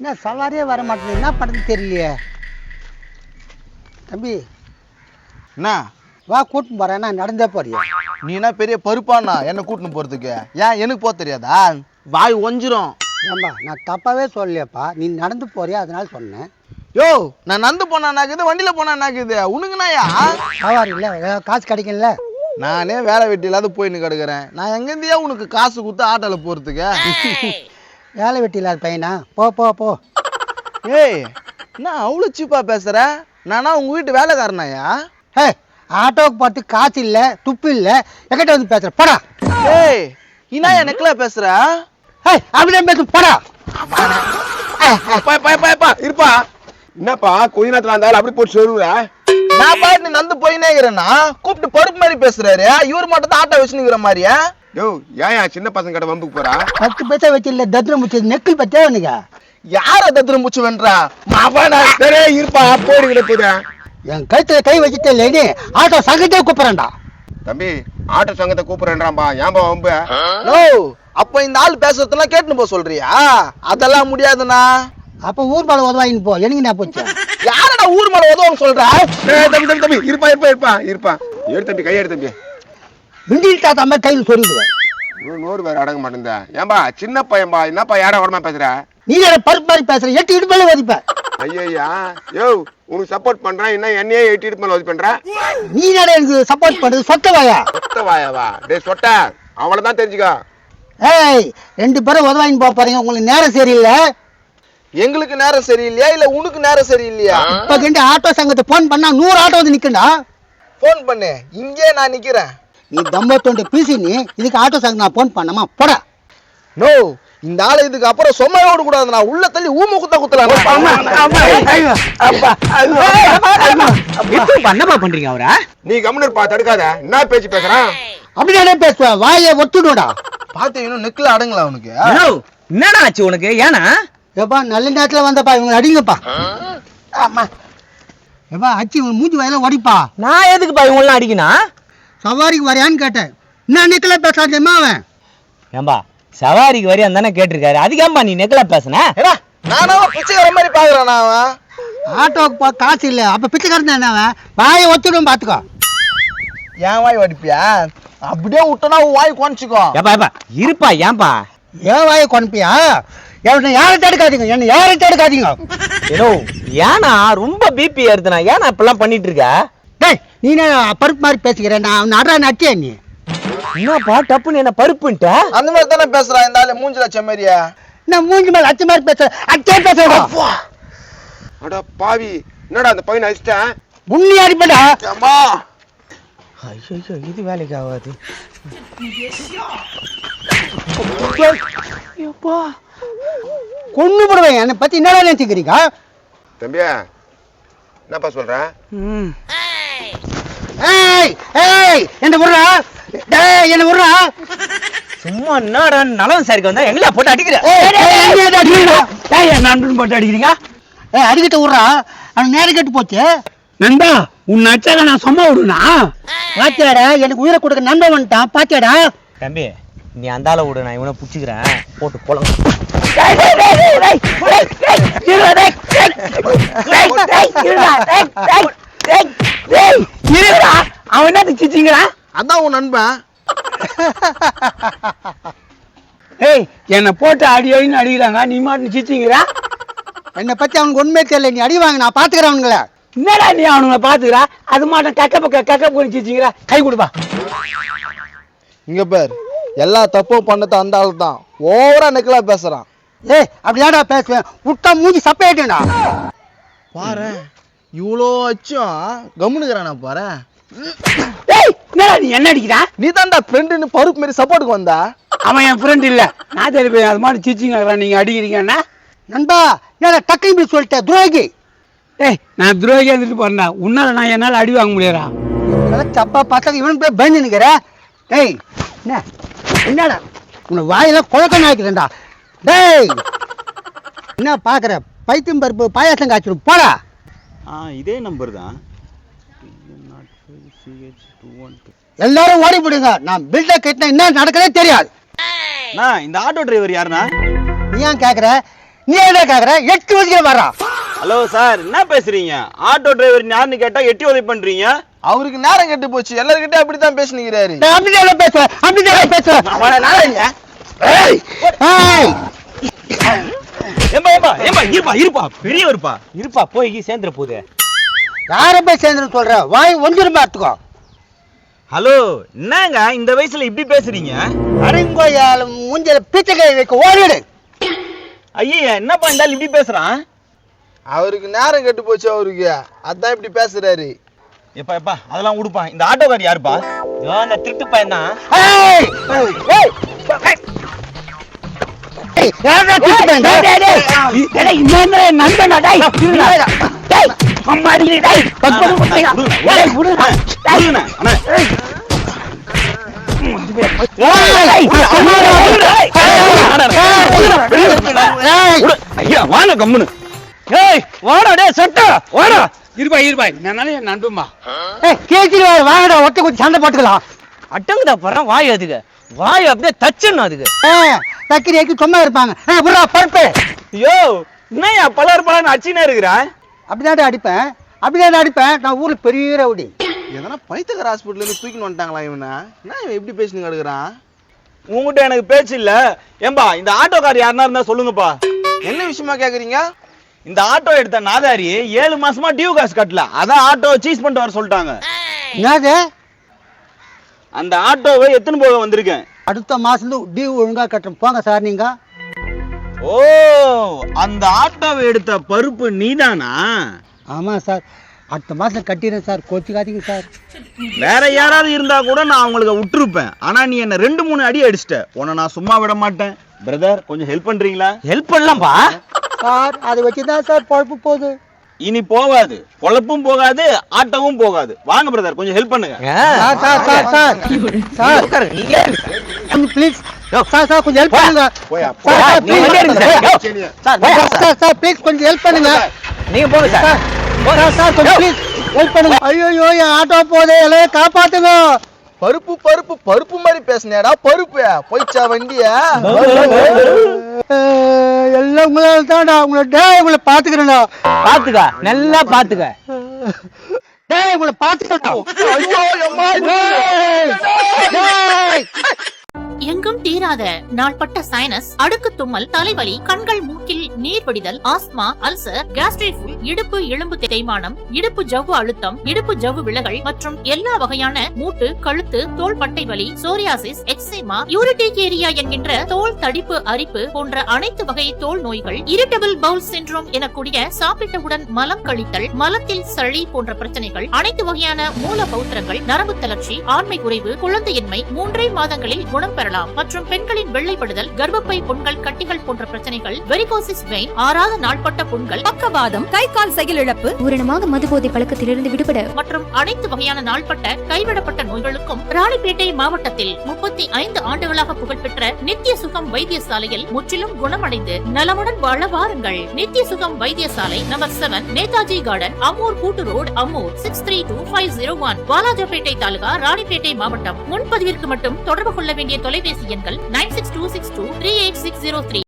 என்ன சவாரியே வர மாட்டேங்குது, என்ன பண்ணுறது தெரியலையே. தம்பி என்ன வா கூட்டின்னு போறேன். நான் நடந்தே போறியா? நீ என்ன பெரிய பருப்பானா என்ன கூட்டின்னு போறதுக்கு? ஏன் எனக்கு போக தெரியாதா? வாய் ஒஞ்சிரும். ஏம்பா நான் தப்பாவே சொல்லலையப்பா, நீ நடந்து போறியா அதனால சொன்னேன். யோ நான் நடந்து போனா நாக்குது, வண்டியில போனா நாக்குது, உனக்குனாயா? சவாரி இல்லை, காசு கிடைக்கல. நானே வேலை வெட்டி இல்லாத போயின்னு கிடக்குறேன். நான் எங்கேருந்தியா உனக்கு காசு கொடுத்து ஆட்டோல போறதுக்கு? வேலை வெட்டி இல்லாத பையனா? போ போ போ. ஏய் என்ன அவ்வளோ சீப்பா பேசுற? நானா உங்க வீட்டு வேலைக்காரனாயா? ஹே, ஆட்டோவுக்கு பார்த்து காசு இல்லை, துப்பு இல்லை, எங்கிட்ட வந்து பேசுற போடா. ஏய் என்ன எனக்குல பேசுற? ஹே, அப்படியே பேசு போடா. இருப்பா. என்னப்பா கொஞ்ச நேரத்துல இருந்தாலும் அப்படி போட்டு சொல்லுற? நான் பாட்டு நடந்து போயினே இருக்கிறேன்னா கூப்பிட்டு பருப்பு மாதிரி பேசுறாரு. இவர் மட்டும் தான் ஆட்டோ வச்சுனுங்கிற மாதிரியா? யோ ஏன் சின்ன பசங்க கிட்ட வம்புக்கு போறா? 10 பைசா வச்சு இல்லை, தத்ரம் முடிச்சது நெக்கில் பத்தே அவனுங்க. யார தத்திரம் பூச்சி வென்றா? இருப்பா போயிடுகிற போதா. என் கழுத்துல கை வச்சுட்டே இல்லைன்னு ஆட்டோ சங்கத்தே கூப்பிட்றேன்டா. தம்பி ஆட்டோ சங்கத்தை கூப்பிடுறேன்றாம்பா, ஏன்பா வம்பு? ஓ அப்ப இந்த ஆள் பேசுறதெல்லாம் கேட்டுன்னு போக சொல்றியா? அதெல்லாம் முடியாதுண்ணா. அப்ப ஊர் மேல உதவாயின்னு போ. எனக்கு என்ன போச்சு? யாரடா ஊர் மேல உதவும் சொல்ற? தம்பி இருப்பா. ஏடு தம்பி கையெடு தம்பி. விண்டில் தாத்தா மாதிரி கையில் சொல்லிடுவேன். நோடு வேற அடங்க மாட்டேங்குதா? ஏன்பா சின்ன பையன்பா, என்னப்பா யாரா உடம்பா பேசுற? நீ வேற பருப்பு மாதிரி பேசுற, 8 இடுப்பு மேல வதிப்ப. ஐயா யோ உனக்கு சப்போர்ட் பண்றேன், என்ன என்னையே 8 இடுப்பு மேல வச்சு பண்ற? நீ வேற எனக்கு சப்போர்ட் பண்றது சொத்த வாயா? சொத்த வாயாவா? டேய் சொட்ட, அவ்வளவுதான் தெரிஞ்சுக்கோ. ஏய் 2 பேரும் உதவாயின்னு போறீங்க, உங்களுக்கு நேரம் சரியில்லை. எங்களுக்கு நேரம் சரியில்லையா இல்ல உனக்கு நேரம் சரியில்லையா? இப்ப கண்டு ஆட்டோ சங்கத்தை போன் பண்ணா 100 ஆட்டோ வந்து நிக்கண்டா. போன் பண்ணு, இங்கே நான் நிக்கிறேன். நீ தம்பத்தோண்ட பேசி நீ இதுக்கு ஆட்டோ சங்கம் நான் போன் பண்ணமா போடா. நோ இந்த ஆளு இதுக்கு அப்புறம் சொம்மையா ஓட கூடாது. நான் உள்ள தள்ளி ஊம குத்தலாம். என்னப்பா பண்றீங்க அவரா? நீ கம்முனர்ப்பா, தடுக்காத. என்ன பேச்சு பேசுறான்? அப்படியே பேசுவேன், வாயை ஒத்துடுடா. பாத்து இன்னும் நெக்ல அடங்கல அவனுக்கு. என்னடா ஆச்சு உனக்கு? ஏனா ஏப்பா நல்ல நேரத்துல வந்தப்பா, இவங்க அடிங்கப்பா. ஆமா ஏப்பா அச்சி இவங்க மூஞ்சி வாயில ஒடிப்பா. நான் எதுக்குப்பா இவங்களாம் அடிக்கணும்? சவாரிக்கு வரையான்னு கேட்டேன். என்ன நெக்கல பேசாதேமா அவன்? ஏம்பா சவாரிக்கு வரையா தானே கேட்டிருக்காரு, அதுக்கேம்பா நீ நெக்கலா பேசுன? நானா பிச்சைக்கார மாதிரி பாக்குறான் அவன். ஆட்டோக்கு காசு இல்ல, அப்ப பிச்சைக்காரன் என்ன அவன்? வாயை ஒத்துடும் பாத்துக்கோ. ஏன் வாய் வடிப்பியா? அப்படியே விட்டனா வாய் குறைச்சிக்கோ. ஏப்பா ஏப்பா இருப்பா. ஏன்பா ஏன் வாயை கொனப்பியா? என்ன யாரும் தடுக்காதீங்க, என்ன யாரும் தடுக்காதீங்க. ஏனோ ஏனா ரொம்ப பிபி ஏறுதுனா? ஏனா இப்பெல்லாம் பண்ணிட்டு இருக்க? டேய் நீ பருப்பு மாதிரி பேசிக்கிறேன், நான் நடுறா நட்டியா நீ? என்னப்பா டப்புன்னு என்ன பருப்புன்ட்ட? அந்த மாதிரி தானே பேசுறான் இந்த ஆளு, மூஞ்சில செம்மறியா. நான் மூஞ்சி மேல அச்சு மாதிரி பேசுறேன், அச்சே பேசுறேன். அட பாவி, என்னடா அந்த பையனை அடிச்சிட்டேன்? உன்னி அடிப்படா. அம்மா ஐயோ இது வேலைக்கு ஆகாது. கொண்டு போடுவேன். என்னை பத்தி என்னடா நினைச்சுக்கிறீங்க? தம்பியா என்னப்பா சொல்ற? ஏய் ஏய் என்ன விடுறா? டேய் என்ன விடுறா? சும்மா என்னடா நலம் சரிக்கு வந்தா எங்களா போட்டு அடிக்கிற? டேய் என்ன நண்பன் போட்டு அடிக்கிறீங்க? ஏய் அடிக்கிட்டு விடுறா, அவன் நேரம் கெட்டு போச்சு. நண்பா உன் அச்சாக நான் சும்மா விடுனா? பாத்தியாடா எனக்கு உயிரை கொடுக்க நண்பன் வந்துட்டான், பாத்தியாடா? தம்பி நீ அந்தால விடு, நான் இவனை புடிச்சுக்கிறேன், போட்டு போலாம். அவன் என்ன திச்சிங்களா? அதான் உன் நண்பன். ஏய் என்னை போட்டு அடி அடின்னு அடிக்கிறாங்க, நீ மாட்டு சிச்சிங்கிறா? என்னை பத்தி அவனுக்கு உண்மையே தெரியல, நீ அடி வாங்க, நான் பாத்துக்கிறேன் அவனுங்கள. என்னடா நீ அவனுங்களை பாத்துக்கிறா? அது மாட்டம் கக்க போய் சிச்சிங்கிறா, கை கொடுப்பா. இங்க பேர் எல்லா தப்பும் பண்ணது அந்த ஆளு தான். ஓவரா நெக்கலா பேசுறான். ஏய் அப்படியாடா பேசுவேன், விட்டா மூஞ்சி சப்பையாட்டேடா. பாரு இவ்வளோ அச்சும் கம்முனுக்குறானா பாரு. ஏய் என்னடா நீ என்ன அடிக்கிறா? நீ தான்டா ஃப்ரெண்டுன்னு பருப்பு மாரி சப்போர்ட்டுக்கு வந்தா. அவன் என் ஃப்ரெண்ட் இல்ல, நான் தெரியும். அது மாதிரி சிச்சிங்க நீங்க அடிக்கிறீங்கன்னா நண்பா என்ன டக்குன்னு போய் சொல்லிட்டேன், துரோகி. ஏய் நான் துரோகியா இருந்துட்டு போறேன்டா, உன்னால நான் என்னால அடி வாங்க முடியாதா? சப்பா பார்த்தா இவன் போய் பயந்து நிக்கிற. ஏய் என்ன என்னடா உன்னை வாயெல்லாம் குழக்க நாய்க்கிறேன்டா. டேய் என்ன பாக்குற? பைத்தியம் பருப்பு பாயாசம் காய்ச்சிடும் போடா. இதே நம்பர் தான். எல்லாரும் ஓடி போடுங்க, நான் பில்ட கட்டினா என்ன நடக்கவே தெரியாது. இந்த ஆட்டோ டிரைவர் யாருண்ணா? நீ ஏன் கேக்குற? நீ என்ன கேக்குற 8 வயசுல வரா. ஹலோ சார், என்ன பேசுறீங்க? ஆட்டோ டிரைவர் யாருன்னு கேட்டா எட்டி உதவி பண்றீங்க. அவருக்கு நேரம் கெட்டு போச்சு, எல்லார்கிட்டயும் அப்படித்தான் பேசினுக்கிறாரு. நான் அப்படிதான் பேசுறேன். ஏம்பா ஏம்பா ஏம்பா இருப்பா பெரியவருப்பா போய் சேர்ந்துற போகுது. யார போய் சேர்ந்து சொல்ற? வாய் ஒஞ்சிருமா எடுத்துக்கோ. ஹலோ, என்னங்க இந்த வயசுல இப்படி பேசுறீங்க? அருங்கோயால மூஞ்சில பீச்சக்கை வைக்க ஓடிடு. ஐயா, என்னப்பா இருந்தாலும் இப்படி பேசுறான்? அவருக்கு நேரம் கெட்டு போச்சு, அவருக்கு அதான் இப்படி பேசுறாரு. எப்பா அதெல்லாம் உடுப்பா. இந்த ஆட்டோக்கார் யாருப்பா? அந்த திருட்டு பையன் தான். ஐயா வாங்க கம்முனு. வாடா டேய் சட்ட வாடா. இருப்பா என்னால என் நண்பமா கேச்சிருவாரு. வாங்கடா ஒட்ட கொஞ்சம் சண்டை போட்டுக்கலாம். அட்டங்கடா போறான் வாய் அதுக்கு. வாய் அப்படியே தச்சுன்னு அதுக்கு. தக்கிரியாக்கி சும்மா இருப்பாங்க. பருப்பு ஐயோ, என்னையா பலர்னு அச்சினா இருக்கிறான்? அப்படிதான் அடிப்பேன். நான் ஊர்ல பெரிய ரவுடி. எதனா பைத்தியக்கார ஹாஸ்பிட்டல்ல இருந்து தூக்கின்னு வந்துட்டாங்களா இவனை? என்ன இவன் எப்படி பேசினு கிடக்குறான்? உங்ககிட்ட எனக்கு பேச்சு இல்ல. ஏம்பா, இந்த ஆட்டோக்கார் யாருன்னா இருந்தா சொல்லுங்கப்பா. என்ன விஷயமா கேக்குறீங்க? இந்த ஆட்டோ எடுத்த நாதாரி 7 மாசமா டியூ காசு கட்டல. அதான் ஆட்டோ சீஸ் பண்ணிட்டு வர சொல்லிட்டாங்க. என்னது? அந்த ஆட்டோவை எத்தனை போக வந்திருக்கேன். அடுத்த மாசம் டியூ ஒழுங்கா கட்டுறோம். போங்க சார் நீங்க. ஓ, அந்த ஆட்டோவை எடுத்த பருப்பு நீதானா? ஆமா சார், அடுத்த மாசம் கட்டிடுறேன் சார். கோச்சிக்காதீங்க சார். வேற யாராவது இருந்தா கூட நான் அவங்களுக்கு விட்டுருப்பேன். ஆனா நீ என்ன 2-3 அடி அடிச்சிட்ட. உன்னை நான் சும்மா விட மாட்டேன். பிரதர், கொஞ்சம் ஹெல்ப் பண்றீங்களா? ஹெல்ப் பண்ணலாம்பா சார். அதை வச்சுதான் சார் பொழப்பு போகுது. இனி போகாது, பொழப்பும் போகாது, ஆட்டோவும் போகாது. வாங்க பிரதர், கொஞ்சம் ஹெல்ப் பண்ணுங்க. சார் கொஞ்சம் ப்ளீஸ் சார் கொஞ்சம் ஹெல்ப் பண்ணுங்க. சார் ப்ளீஸ் கொஞ்சம் ஹெல்ப் பண்ணுங்க. நீங்க போங்க சார். சார் கொஞ்சம் ப்ளீஸ் ஹெல்ப் பண்ணுங்க. ஐயோ என் ஆட்டோ போதே, எல்லாம் காப்பாத்துங்க. பருப்பு மாதிரி பேசினேடா. பருப்பு போயிச்சா வண்டியா? எல்லாம் உங்களால தான்டா. உங்களை பாத்துக்கிறேன்டா. பாத்துக்க, நல்லா பாத்துக்க. உங்களை பாத்துக்கிறேன். எங்கும் தீராத நாள்பட்ட சைனஸ், அடுக்கு தும்மல், தலைவலி, கண்கள் மூக்கில் நீர் வடிதல், ஆஸ்மா, அல்சர், கேஸ்ட்ரைஃபுல், இடுப்பு எலும்பு தேய்மானம், இடுப்பு ஜவ்வு அழுத்தம், இடுப்பு ஜவ்வு விலகல் மற்றும் எல்லா வகையான மூட்டு, கழுத்து, தோள்பட்டை வலி, சோரியாசிஸ், எக்ஸிமா, யூரிட்டிகேரியா என்கின்ற தோல் தடிப்பு, அரிப்பு போன்ற அனைத்து வகை தோல் நோய்கள், இரிட்டபிள் பவுல் சிண்ட்ரோம் எனக்கூடிய சாப்பிட்டவுடன் மலம் கழித்தல், மலத்தில் சளி போன்ற பிரச்சனைகள், அனைத்து வகையான மூல பௌத்திரங்கள், நரம்பு தளர்ச்சி, ஆண்மை குறைவு, குழந்தையின்மை 3 மாதங்களில் குணம் பெறலாம் மற்றும் பெண்களின் வெள்ளைப்படுதல், கர்ப்பப்பை புண்கள், கட்டிகள் போன்ற பிரச்சனைகள், வெரிகோசிஸ் வெயின், ஆறாத நாள்பட்ட புண்கள், பக்கவாதம், கை கால் செயலிழப்பு, பூரணமாக மதுபோதை பழக்கத்திலிருந்து விடுபட மற்றும் அனைத்து வகையான நாள்பட்ட கைவிடப்பட்ட நோய்களுக்கும் ராணிப்பேட்டை மாவட்டத்தில் 35 ஆண்டுகளாக புகழ்பெற்ற நித்திய சுகம் வைத்தியசாலையில் முற்றிலும் குணமடைந்து நலமுடன் வாழ வாருங்கள். நித்திய சுகம் வைத்தியசாலை நம்பர் 7, நேதாஜி கார்டன், அம்மூர் கூட்டு ரோடு, அம்மூர் 632501, வாலாஜாபேட்டை தாலுகா, ராணிப்பேட்டை மாவட்டம். முன்பதிவிற்கு மட்டும் தொடர்பு கொள்ள வேண்டிய தொலைபேசி எண்கள் 9626238603.